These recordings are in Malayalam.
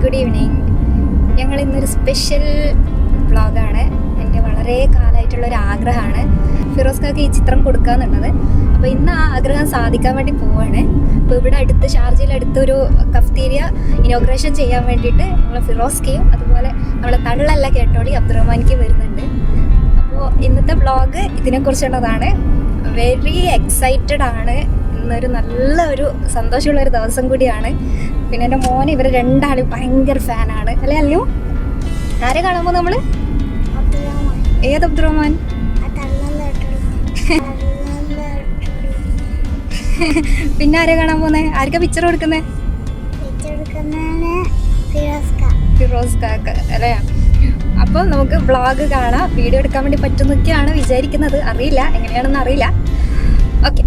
Good evening. ഞങ്ങൾ ഇന്നൊരു സ്പെഷ്യൽ വ്ളോഗാണ്. എൻ്റെ വളരെ കാലമായിട്ടുള്ളൊരു ആഗ്രഹമാണ് ഫിറോസ് കാക്ക് ഈ ചിത്രം കൊടുക്കാന്നുള്ളത്. അപ്പോൾ ഇന്ന് ആ ആഗ്രഹം സാധിക്കാൻ വേണ്ടി പോവാണ്. അപ്പോൾ ഇവിടെ അടുത്ത് ഷാർജയിലടുത്തൊരു കഫ്തീരിയ ഇനോഗ്രേഷൻ ചെയ്യാൻ വേണ്ടിയിട്ട് നമ്മൾ ഫിറോസ്കയും അതുപോലെ നമ്മളെ തള്ളല്ല കേട്ടോളി അബ്ദുറഹ്മാനിക്ക് വരുന്നുണ്ട്. അപ്പോൾ ഇന്നത്തെ വ്ളോഗ് ഇതിനെക്കുറിച്ചുള്ളതാണ്. വെരി എക്സൈറ്റഡ് ആണ്. ഇന്നൊരു നല്ലൊരു സന്തോഷമുള്ളൊരു ദിവസം കൂടിയാണ്. പിന്നെ എൻ്റെ മോൻ ഇവർ രണ്ടാളും ഭയങ്കര ഫാനാണ് അല്ലേ അല്ലയോ? ആരെ കാണുമ്പോൾ നമ്മൾ ഏത് അബ്ദുറഹ്മാൻ? പിന്നെ ആരെ കാണാൻ പോന്നെ? ആർക്കാ പിക്ചർ കൊടുക്കുന്നേ? ഫിറോസ് കാക്ക അല്ലേ? അപ്പോൾ നമുക്ക് വ്ളോഗ് കാണാം. വീഡിയോ എടുക്കാൻ വേണ്ടി പറ്റുന്നൊക്കെയാണ് വിചാരിക്കുന്നത്. അറിയില്ല എങ്ങനെയാണെന്ന് അറിയില്ല. ഓക്കെ.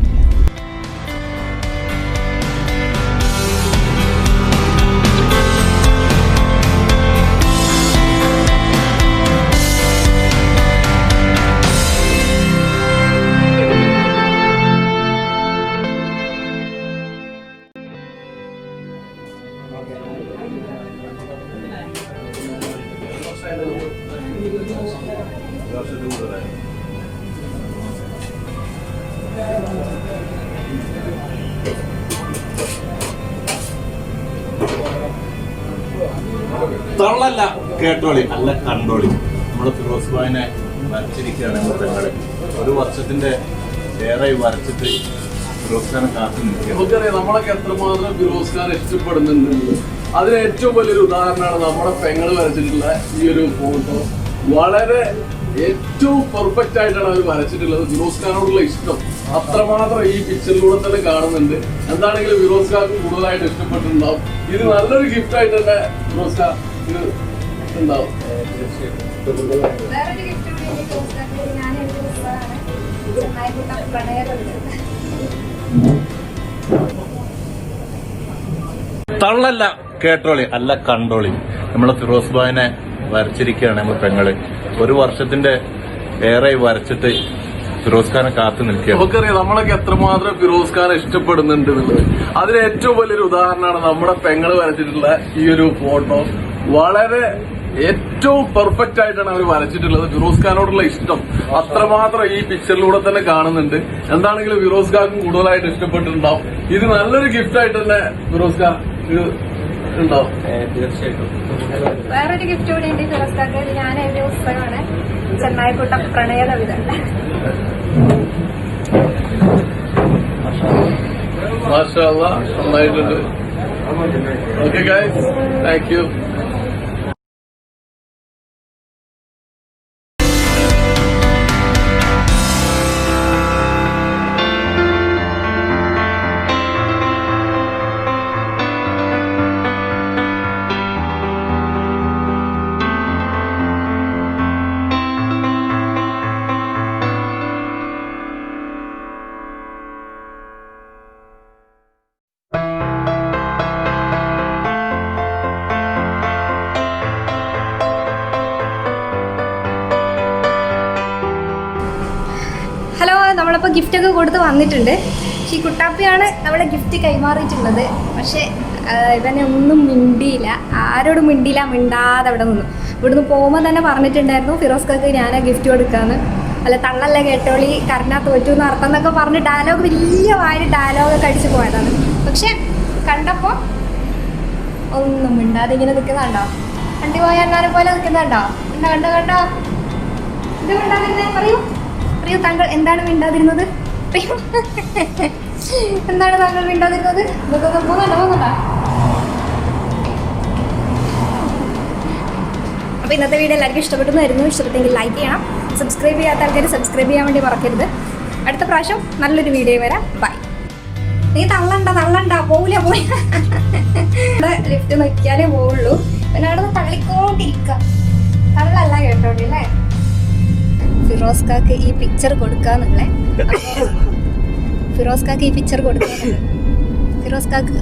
തള്ളല്ല കേട്ടോളി അല്ല കണ്ടോളി. നമ്മള് ഫിറോസ് ഭായിനെ വരച്ചിരിക്കുകയാണ്. പെങ്ങള് ഒരു വർഷത്തിന്റെ ഏറെ വരച്ചിട്ട് ഫിറോസ് ഖാനെ കാത്തു നിൽക്കുക. നമുക്കറിയാം നമ്മളൊക്കെ എത്രമാത്രം ഫിറോസ് ഖാൻ ഇഷ്ടപ്പെടുന്നുണ്ട്. അതിന് ഏറ്റവും വലിയൊരു ഉദാഹരണമാണ് നമ്മുടെ പെങ്ങള് വരച്ചിട്ടുള്ള ഈ ഒരു ഫോട്ടോ. വളരെ ഏറ്റവും പെർഫെക്റ്റ് ആയിട്ടാണ് അവർ വരച്ചിട്ടുള്ളത്. ഫിറോസ് ഖാനോടുള്ള ഇഷ്ടം അത്രമാത്രം ഈ പിക്ചറിലൂടെ തന്നെ കാണുന്നുണ്ട്. എന്താണെങ്കിലും ഫിറോസ് ഖാർക്ക് കൂടുതലായിട്ട് ഇഷ്ടപ്പെട്ടിട്ടുണ്ടാവും. ഇത് നല്ലൊരു ഗിഫ്റ്റ് ആയിട്ട് തന്നെ ഫിറോസ് ഖാൻ ഇത് ഉണ്ടാവും. തള്ളല്ല കേട്ടോളി അല്ല കണ്ടോളി. നമ്മളെ ഫിറോസ് ഭായിനെ വരച്ചിരിക്കുകയാണ് നമ്മൾ പെങ്ങള്. ഒരു വർഷത്തിന്റെ ഏറെ വരച്ചിട്ട് ഫിറോസ് ഖാനെ കാത്തു നിൽക്കുക. നമുക്കറിയാം നമ്മളൊക്കെ എത്രമാത്രം ഫിറോസ് ഖാനെ ഇഷ്ടപ്പെടുന്നുണ്ട് എന്നുള്ളത്. അതിന് ഏറ്റവും വലിയൊരു ഉദാഹരണമാണ് നമ്മുടെ പെങ്ങള് വരച്ചിട്ടുള്ള ഈ ഒരു ഫോട്ടോ. വളരെ ഏറ്റവും പെർഫെക്റ്റ് ആയിട്ടാണ് അവർ വരച്ചിട്ടുള്ളത്. ഫിറോസ് ഖാനോടുള്ള ഇഷ്ടം അത്രമാത്രം ഈ പിക്ചറിലൂടെ തന്നെ കാണുന്നുണ്ട്. എന്താണെങ്കിലും ഫിറോസ് ഖാനും കൂടുതലായിട്ട് ഇഷ്ടപ്പെട്ടിട്ടുണ്ടാവും. ഇത് നല്ലൊരു ഗിഫ്റ്റ് ആയിട്ട് തന്നെ ഫിറോസ് ഖാൻ ഇത് ഉണ്ടാവും. തീർച്ചയായിട്ടും. വേറൊരു ഗിഫ്റ്റ് കൂടി ഉണ്ട് ഫിറോസ് കാക്ക്. ഞാൻ എന്റെ പുസ്തകമാണ് ചെന്നായിക്കൂട്ടം പ്രണയകവിത. മാഷാ അല്ലാഹ് നന്നായിട്ടുണ്ട്. Okay guys, thank you. Hello, നമ്മളിപ്പോൾ ഗിഫ്റ്റൊക്കെ കൊടുത്ത് വന്നിട്ടുണ്ട്. ഈ കുട്ടാപ്പിയാണ് നമ്മളെ ഗിഫ്റ്റ് കൈമാറിയിട്ടുള്ളത്. പക്ഷേ ഇവനെ ഒന്നും മിണ്ടിയില്ല, ആരോടും മിണ്ടിയില്ല, മിണ്ടാതെ അവിടെ നിന്നു. ഇവിടുന്ന് പോകുമ്പോൾ തന്നെ പറഞ്ഞിട്ടുണ്ടായിരുന്നു ഫിറോസ് കാക്ക് ഞാനാ ഗിഫ്റ്റ് കൊടുക്കാമെന്ന്. അല്ല തള്ളല്ല കേട്ടോളി കരഞ്ഞാൽ തോറ്റു എന്ന് അർത്ഥം എന്നൊക്കെ പറഞ്ഞ് ഡയലോഗ് വലിയ വായ ഡയലോഗൊക്കെ അടിച്ച് പോയതാണ്. പക്ഷെ കണ്ടപ്പോൾ ഒന്നും മിണ്ടാതെ ഇങ്ങനെ നിൽക്കുന്നുണ്ടോ? വണ്ടി പോയ അന്നാനെ പോലെ നിൽക്കുന്നുണ്ടോ? കണ്ടോ കണ്ടോ കണ്ടോ? ഇത് മിണ്ടാതിരുന്നേ പറയൂ. പറയൂ താങ്കൾ എന്താണ് മിണ്ടാതിരുന്നത്? എന്താണ് താങ്കൾ മിണ്ടാതിരുന്നത്? ഇതൊക്കെ പോകുന്നുണ്ടോ? അപ്പോൾ ഇന്നത്തെ വീഡിയോ എല്ലാവർക്കും ഇഷ്ടപ്പെട്ടെന്നായിരുന്നു. ഇഷ്ടപ്പെട്ടെങ്കിൽ ലൈക്ക് ചെയ്യണം. സബ്സ്ക്രൈബ് ചെയ്യാത്ത ആൾക്കാർ സബ്സ്ക്രൈബ് ചെയ്യാൻ വേണ്ടി മറക്കരുത്. അടുത്ത പ്രാവശ്യം നല്ലൊരു വീഡിയോ വരാം. ബൈ. നീ തള്ളണ്ട പോവില്ല പോയി. ഇവിടെ ലിഫ്റ്റ് നോക്കിയാലേ പോവുള്ളൂ. പിന്നെ അവിടെ നിന്ന് തള്ളിക്കോണ്ടിരിക്കുക. തള്ളല്ല കേട്ടോണ്ടി അല്ലേ? ഫിറോസ് കാക്ക് ഈ പിക്ചർ കൊടുക്കാന്നുള്ളേ. ഫിറോസ് കാക്ക്